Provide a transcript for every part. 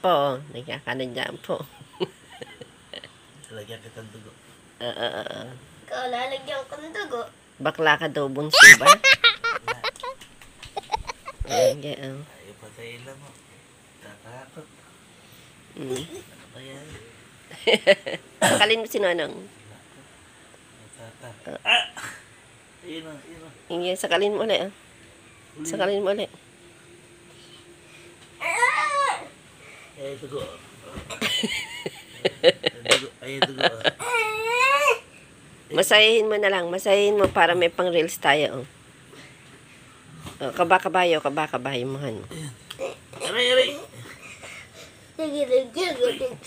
po, oh. Nagkakaladyan po. Lagyan kitang dugo. Ikaw, lalagyan ko ng dugo. Bakla ka daw, bunso ba? Ayan, oh. Ayaw patayin lang mo. Tatakot. Ayan. Sakalin mo si Nonong. Tatakot. Ayun o, ayun o. Hindi, sakalin mo ulit, ah. Sakalin mo ulit. Ay, dugo. Ay, dugo. Masayahin mo na lang. Masayahin mo para may pang reels tayo, oh. Oh, kaba-kabayo mo, han. Aray, aray.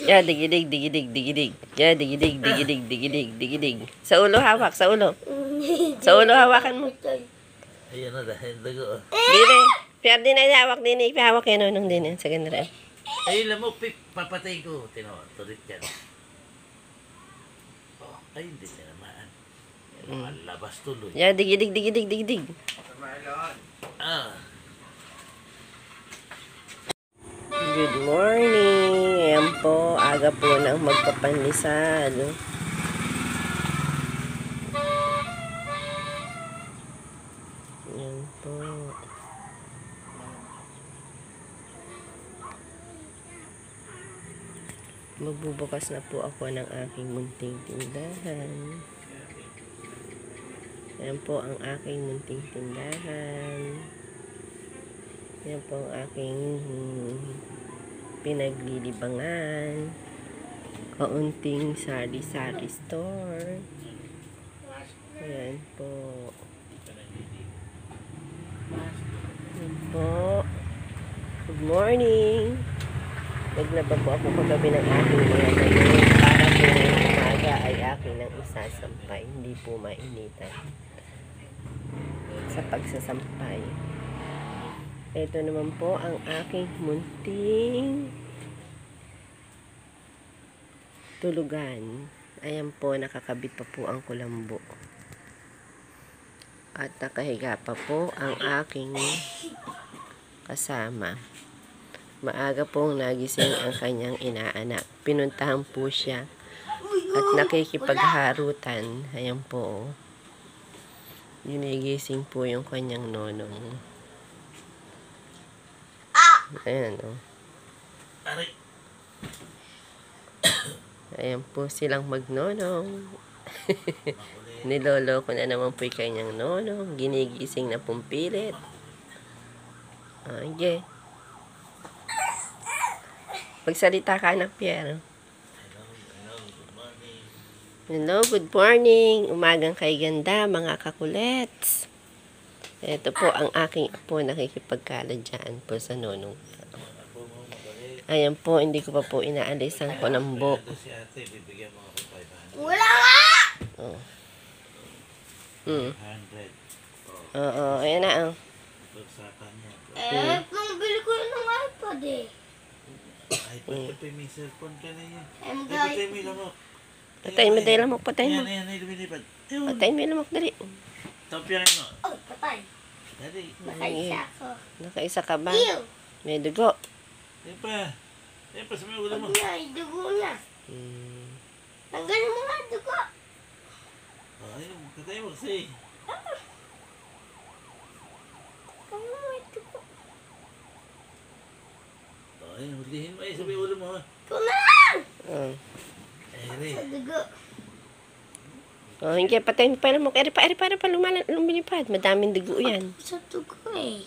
Yeah, digidig. Yeah, digidig. Sa ulo hawak, sa ulo. Sa ulo hawakan mo. Ayan na dahil dugo. Dine. Pier din na hawak din. Ipahawak yan, Nonong din. Sa ganun. Ayun lang mo, Pip. Papatay ko. Tinawa, tulit yan. Oh, ay, hindi tinamaan. Yan, labas tuloy. Yeah, digidig. Good morning. Ayan po, aga po ng magpapanlisad. Ayan po. Magbubukas na po ako ng aking munting tindahan. Ayan po ang aking munting tindahan. Ayan po ang aking pinaglilibangan. Kaunting sari-sari store. Ayan po. Ayan po. Good morning. Naglaba po ako kagabi ng aking mga gayon para po ngayong umaga ay aking nang isasampay. Hindi po mainitan sa pagsasampay. Ito naman po ang aking munting tulugan. Ayan po, nakakabit pa po ang kulambo. At nakahiga pa po ang aking kasama. Maaga pong nagising ang kanyang inaanak. Pinuntahan po siya at nakikipagharutan. Ayan po. Ginigising po yung kanyang nonong. Ayan, oh. Ayan po silang magnonong. Niloloko na naman po yung kanyang nonong. Ginigising na pumpilit. Okay. Pagsalita ka na, Pierre. Hello, good morning. Umagang kay ganda, mga kakulets. Ito po ang aking apo nakikipagkaladyan po sa nonong. Ayan po, hindi ko pa po inaalis ang kulambo. Wala nga! Oh. Oo, ayan na, oh. Nabili ko yun ng iPad eh. iPad ka pa, may cellphone ka na yan. Guys. Patay mo yung lamok. Patay mo, dahil lamok, patay mo. Ayan, lumilipad. Patay mo yung lamok, dali. Tapianin mo. Oh, patay. Dali. Nakaisa ako. Nakaisa ka ba? Ew! May dugo. Yan pa. Yan pa sa may ulo mo. Huwag na, idugo na. Tanggalin mo nga, dugo. Ayun, katay mo kasi. Tanggalin mo, idugo. Ayun, hulihin mo sa may ulo mo. Ito na lang! Sa dugo. Oh, hindi, patay mo pa lamok. Eri pa, lumilipad. Madaming dugo yan. Sa dugo eh.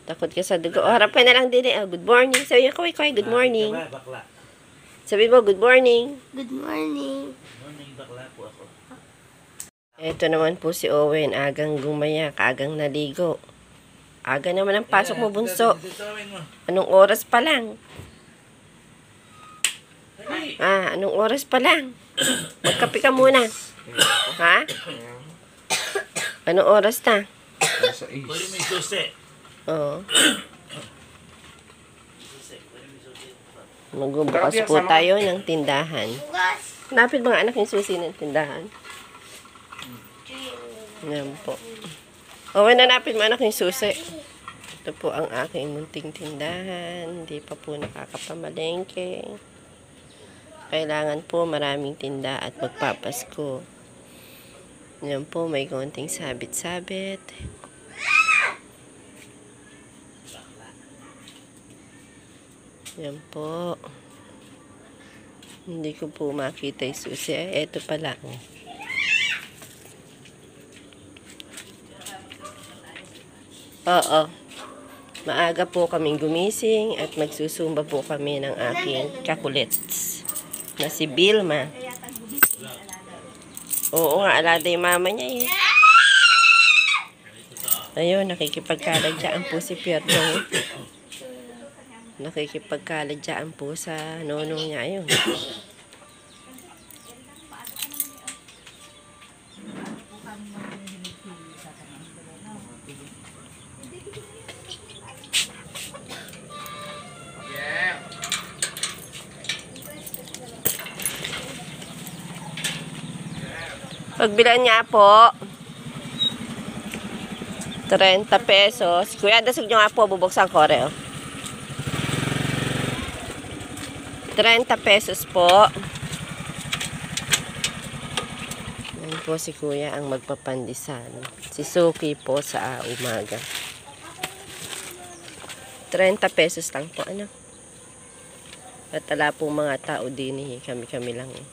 Takot ka sa dugo. Oh, harap ka na lang din eh. Oh, good morning. Sabi niya, kaway, good morning. Bakla. Sabi mo, good morning. Good morning. Morning, bakla po ako. Ito naman po si Owen. Agang gumaya, agang naligo. Aga naman ang pasok mo, bunso. Anong oras pa lang? Anong oras pa lang? Magkape ka muna. Ha? Anong oras na? Kunin mo yung susi. Oo. Magbubukas po tayo ng tindahan. Bukas. Napit mga anak yung susi ng tindahan. Yan po. O, nanapit mo anak yung susi. Ito po ang aking munting tindahan. Hindi pa po nakakapamalengke. Kailangan po maraming tinda at magpapasko. Yan po, may konting sabit-sabit. Yan po. Hindi ko po makita yung susi. Ito pala. Oo. Maaga po kaming gumising at magsusumba po kami ng aking kakulits na si Vilma. Oo nga, alada yung mama niya eh. Ayun, nakikipagkaladyaan po si Pierdo. Nakikipagkaladyaan po sa nonong niya. Ayun. Pagbilan niya po, 30 pesos. Kuya, dasog niyo nga po, bubuksan ko rin. 30 pesos po. Yan po si Kuya ang magpapandisan. Si Suki po sa umaga. 30 pesos lang po, ano? At wala po mga tao din eh. Kami-kami lang eh.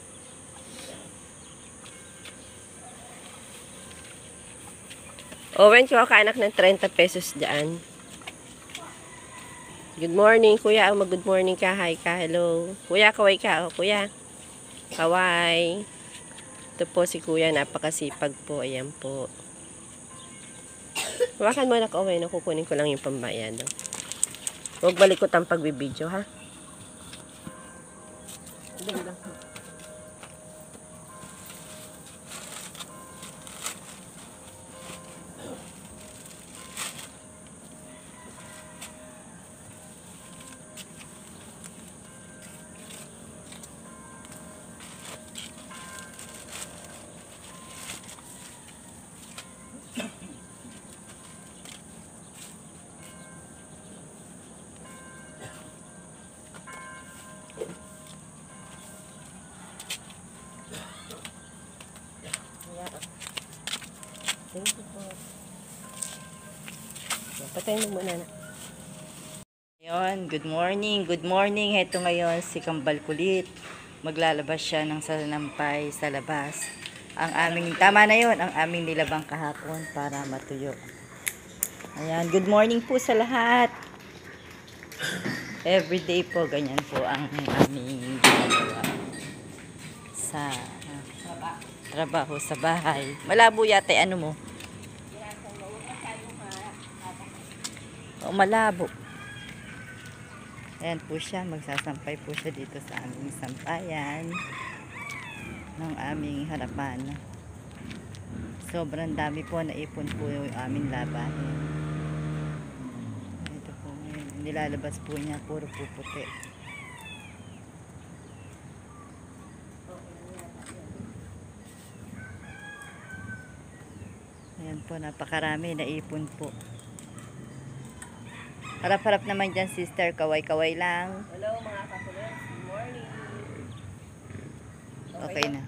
Owen ko kaanak ng 30 pesos dyan. Good morning, Kuya. Mag-good morning ka. Hi ka. Hello. Kuya, kaway ka. Oh, Kuya. Kaway. Ito po si Kuya. Napakasipag po. Ayan po. Hawakan mo na kaway. Nakukunin ko lang yung pambayad. Huwag malikot ang pagbibidyo, ha? Dali lang. Thank you po. Patayin mo muna na. Ayun, good morning. Good morning. Ito ngayon si Kambal Kulit. Maglalabas siya ng salampay sa labas. Ang aming, tama na yun, ang aming nilabang kahapon para matuyo. Ayan, good morning po sa lahat. Everyday po, ganyan po ang aming ginagawa sa trabaho sa bahay. Malabo yata, ano mo? O, malabo. Ayan po siya, magsasampay po siya dito sa aming sampayan ng aming harapan. Sobrang dami po, naipon po yung aming labahin. Ito po, nilalabas po niya, puro po puti. Ayan po, napakarami, naipon po. Harap-harap naman dyan, sister. Kaway-kaway lang. Hello mga kakulit. Good morning. Okay na.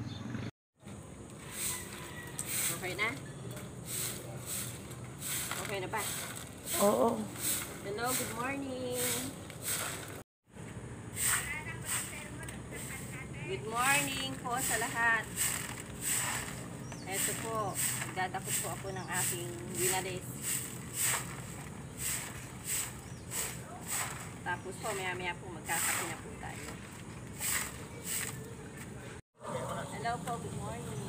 Okay na? Okay na ba? Oo. Hello, good morning. Good morning po sa lahat. Ito po, dadakot po ako ng aking ginalis. Tapos po, maya-maya po magkakape na po tayo. Hello po, good morning.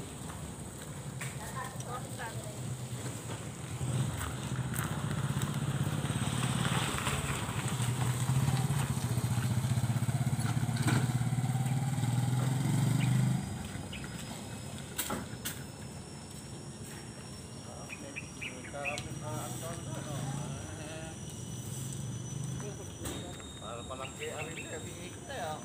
Para malaki ang rin kami kita.